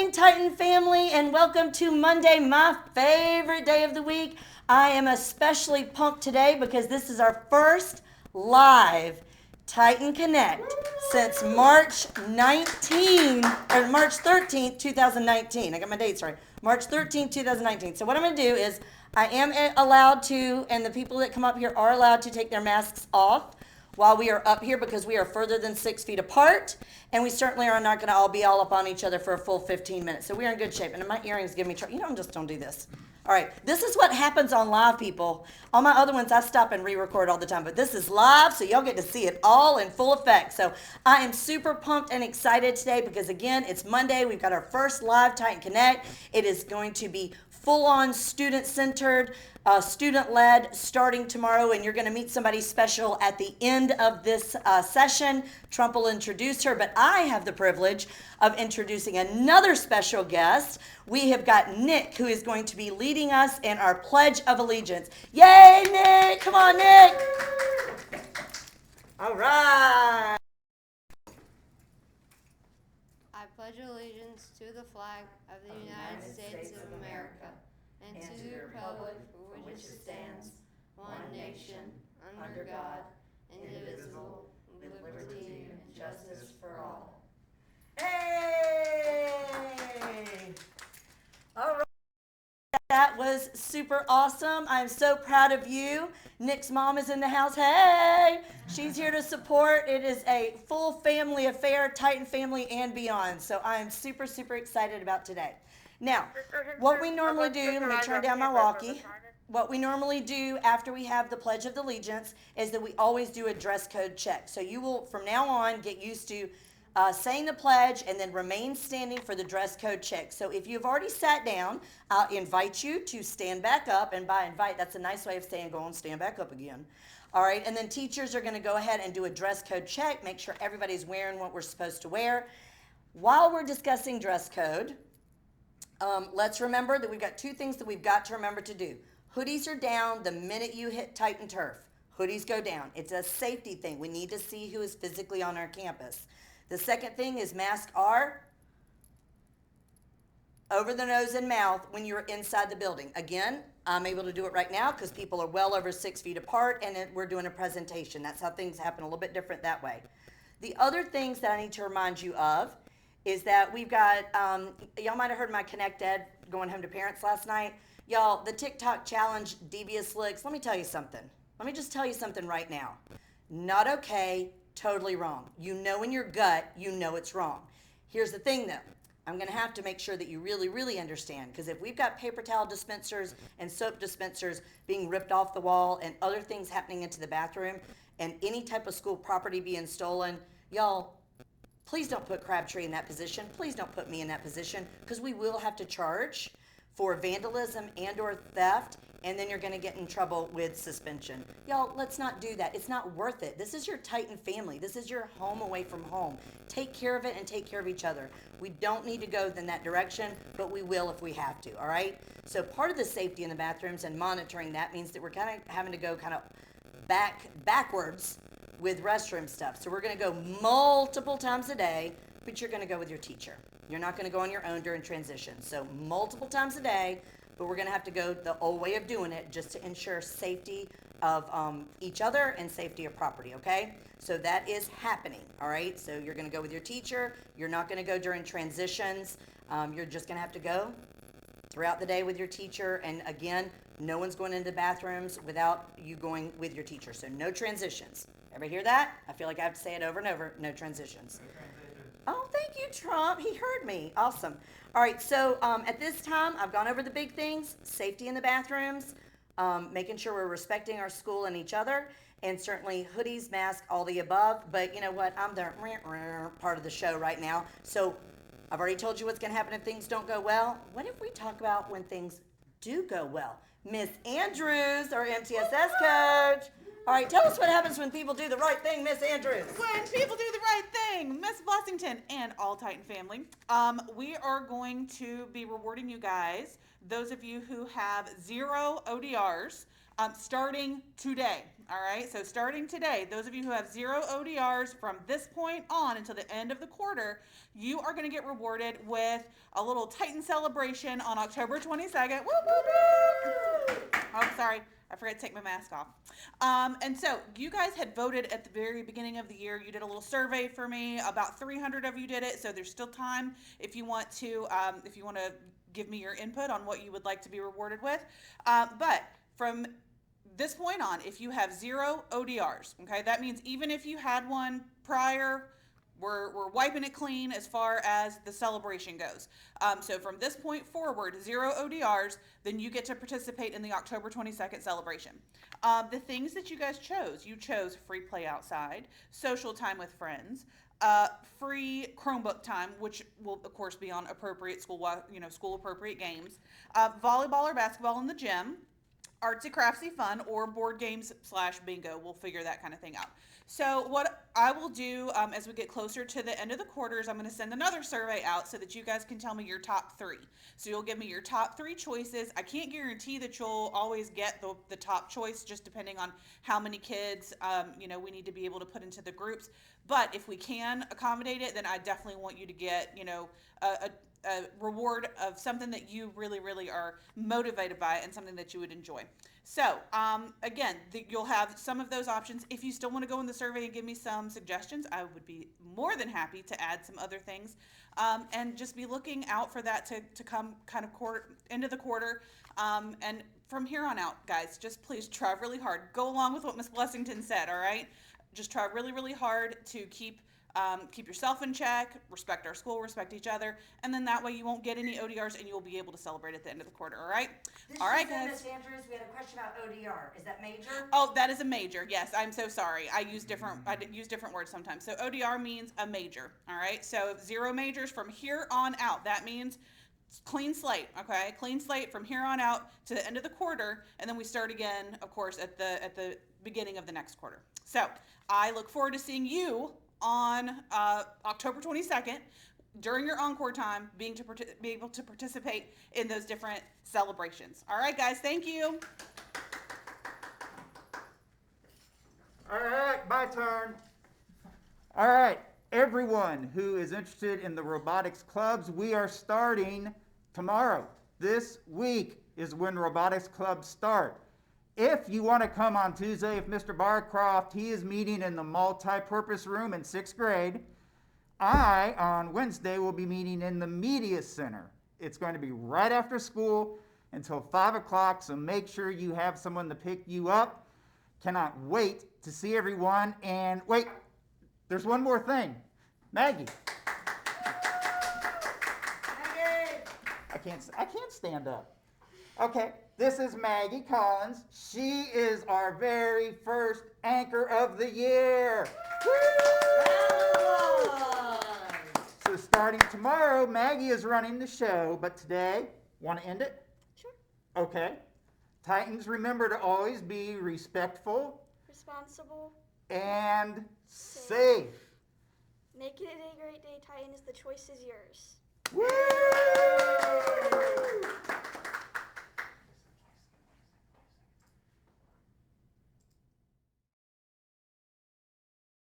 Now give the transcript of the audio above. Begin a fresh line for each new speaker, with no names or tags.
morning, Titan family, and welcome to Monday, my favorite day of the week. I am especially pumped today because this is our first live Titan Connect since March 13th, 2019. I got my dates right. March 13th, 2019. So what I'm going to do is I am allowed to, and the people that come up here are allowed to take their masks off while we are up here because we are further than 6 feet apart, and we certainly are not going to all be all up on each other for a full 15 minutes. So we are in good shape. And my earrings give me trouble. You know, I'm just don't do this. All right, this is what happens on live, people. All my other ones, I stop and re-record all the time, but this is live, so y'all get to see it all in full effect. So I am super pumped and excited today because, again, it's Monday. We've got our first live Titan Connect. It is going to be full-on student-centered, student-led starting tomorrow, and you're going to meet somebody special at the end of this session. Trump will introduce her, but I have the privilege of introducing another special guest. We have got Nick, who is going to be leading us in our Pledge of Allegiance. Yay, Nick! Come on, Nick! All right.
I pledge allegiance to the flag of the United States of America and to the republic for which it stands, one nation, under God, indivisible, with liberty and justice for all.
Hey! All right. That was super awesome. I'm so proud of you. Nick's mom is in the house. Hey! She's here to support. It is a full family affair, Titan family and beyond. So I'm super, super excited about today. Now, what we normally do, let me turn down my walkie. What we normally do after we have the Pledge of Allegiance is that we always do a dress code check. So you will, from now on, get used to saying the pledge and then remain standing for the dress code check. So if you've already sat down, I'll invite you to stand back up. And by invite, that's a nice way of saying go on, stand back up again. All right, and then teachers are going to go ahead and do a dress code check, make sure everybody's wearing what we're supposed to wear. While we're discussing dress code, let's remember that we've got two things that we've got to remember to do. Hoodies are down the minute you hit Titan turf. Hoodies go down. It's a safety thing. We need to see who is physically on our campus. The second thing is masks are over the nose and mouth when you're inside the building. Again, I'm able to do it right now because people are well over 6 feet apart and we're doing a presentation. That's how things happen a little bit different that way. The other things that I need to remind you of is that we've got, y'all might have heard my Connect Ed going home to parents last night. Y'all, the TikTok challenge, Devious Licks, let me tell you something. Let me just tell you something right now. Not okay, totally wrong. You know in your gut, you know it's wrong. Here's the thing though. I'm going to have to make sure that you really, really understand, because if we've got paper towel dispensers and soap dispensers being ripped off the wall and other things happening into the bathroom and any type of school property being stolen, y'all, please don't put Crabtree in that position. Please don't put me in that position, because we will have to charge for vandalism and or theft, and then you're going to get in trouble with suspension. Y'all, let's not do that. It's not worth it. This is your Titan family. This is your home away from home. Take care of it and take care of each other. We don't need to go in that direction, but we will if we have to, all right? So part of the safety in the bathrooms and monitoring that means that we're kind of having to go kind of backwards with restroom stuff. So we're going to go multiple times a day, but you're going to go with your teacher. You're not going to go on your own during transition. So multiple times a day, but we're going to have to go the old way of doing it just to ensure safety of each other and safety of property, okay? So that is happening, all right? So you're going to go with your teacher. You're not going to go during transitions. You're just going to have to go throughout the day with your teacher. And again, no one's going into bathrooms without you going with your teacher. So no transitions. Everybody hear that? I feel like I have to say it over and over. No transitions. Oh, thank you, Trump. He heard me. Awesome. All right, so at this time, I've gone over the big things, safety in the bathrooms, making sure we're respecting our school and each other, and certainly hoodies, masks, all the above. But you know what? I'm the part of the show right now. So I've already told you what's going to happen if things don't go well. What if we talk about when things do go well? Miss Andrews, our MTSS coach. All right, tell us what happens when people do the right thing, Miss Andrews.
When people do the right thing, Miss Blessington and all Titan family, we are going to be rewarding you guys, those of you who have 0 ODRs, starting today. All right, so starting today, those of you who have 0 ODRs from this point on until the end of the quarter, you are going to get rewarded with a little Titan celebration on October 22nd. Woo, woo, woo! Oh, sorry. I forgot to take my mask off. And so you guys had voted at the very beginning of the year. You did a little survey for me. About 300 of you did it. So there's still time if you want to give me your input on what you would like to be rewarded with. But from this point on, if you have 0 ODRs, okay, that means even if you had one prior, we're wiping it clean as far as the celebration goes. So from this point forward, 0 ODRs, then you get to participate in the October 22nd celebration. The things that you guys chose, you chose free play outside, social time with friends, free Chromebook time, which will of course be on appropriate school appropriate games, volleyball or basketball in the gym, artsy craftsy fun, or board games / bingo. We'll figure that kind of thing out. So what I will do as we get closer to the end of the quarter is I'm going to send another survey out so that you guys can tell me your top 3. So you'll give me your top 3 choices. I can't guarantee that you'll always get the top choice, just depending on how many kids we need to be able to put into the groups. But if we can accommodate it, then I definitely want you to get a reward of something that you really, really are motivated by and something that you would enjoy. So, again, you'll have some of those options. If you still want to go in the survey and give me some suggestions, I would be more than happy to add some other things. And just be looking out for that to come kind of into the quarter. And from here on out, guys, just please try really hard. Go along with what Miss Blessington said, all right? Just try really, really hard to keep yourself in check, respect our school, respect each other, and then that way you won't get any ODRs and you'll be able to celebrate at the end of the quarter, all right? All right, guys.
Miss Andrews, we had a question about ODR. Is that major?
Oh, that is a major. Yes, I'm so sorry. I use different words sometimes. So ODR means a major, all right? So 0 majors from here on out. That means clean slate, okay? Clean slate from here on out to the end of the quarter, and then we start again, of course, at the beginning of the next quarter. So I look forward to seeing you on October 22nd during your encore time, be able to participate in those different celebrations. All right, guys, thank you.
All right, my turn. All right, everyone who is interested in the robotics clubs, we are starting tomorrow. This week is when robotics clubs start. If you want to come on Tuesday, if Mr. Barcroft, he is meeting in the multi-purpose room in 6th grade. I, on Wednesday, will be meeting in the media center. It's going to be right after school until 5 o'clock, so make sure you have someone to pick you up. Cannot wait to see everyone. And wait, there's one more thing. Maggie. Maggie! I can't stand up. Okay, this is Maggie Collins. She is our very first anchor of the year. So starting tomorrow, Maggie is running the show, but today, want to end it?
Sure.
Okay. Titans, remember to always be respectful,
Responsible.
and safe.
Make it a great day, Titans. The choice is yours.
Woo!